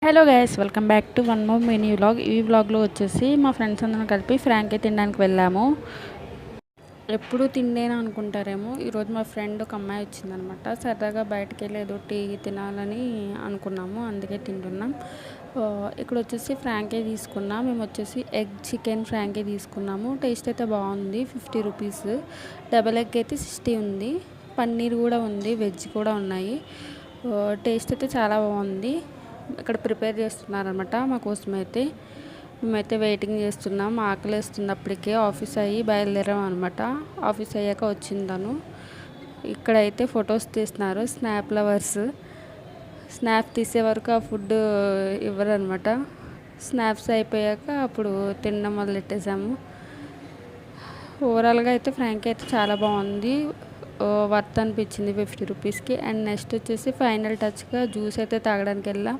Hello guys, welcome back to one more mini vlog. ఈ వ్లాగ్లో వచ్చేసి మా ఫ్రెండ్స్ అందరం కలిపి ఫ్రాంకీ తినడానికి వెళ్ళాము. ఎప్పుడు తిండేనా అనుకుంటారేమో, ఈరోజు మా ఫ్రెండ్ ఒక అమ్మాయి వచ్చిందనమాట. సరదాగా బయటకు వెళ్ళి ఏదో టీ తినాలని అనుకున్నాము, అందుకే తింటున్నాం. ఇక్కడ వచ్చేసి ఫ్రాంకీ తీసుకున్నాం. మేము వచ్చేసి ఎగ్ చికెన్ ఫ్రాంకీ తీసుకున్నాము. టేస్ట్ అయితే బాగుంది. 50 రూపీస్. డబల్ ఎగ్ అయితే 60 ఉంది. పన్నీర్ కూడా ఉంది, వెజ్ కూడా ఉన్నాయి. టేస్ట్ అయితే చాలా బాగుంది. ఇక్కడ ప్రిపేర్ చేస్తున్నారనమాట మా కోసం. అయితే మేమైతే వెయిటింగ్ చేస్తున్నాం. ఆకలి వేస్తుంది. అప్పటికే ఆఫీస్ అయ్యి బయలుదేరాం అనమాట. ఆఫీస్ అయ్యాక వచ్చింది తను. ఇక్కడైతే ఫొటోస్ తీస్తున్నారు స్నాప్ లవర్స్. స్నాప్ తీసే వరకు ఆ ఫుడ్ ఇవ్వరనమాట. స్నాప్స్ అయిపోయాక అప్పుడు తినడం మొదలెట్టేసాము. ఓవరాల్గా అయితే ఫ్రాంకీ అయితే చాలా బాగుంది. వర్త్ అనిపించింది 50 రూపీస్కి. అండ్ నెక్స్ట్ వచ్చేసి ఫైనల్ టచ్గా జ్యూస్ అయితే తాగడానికి వెళ్ళాం.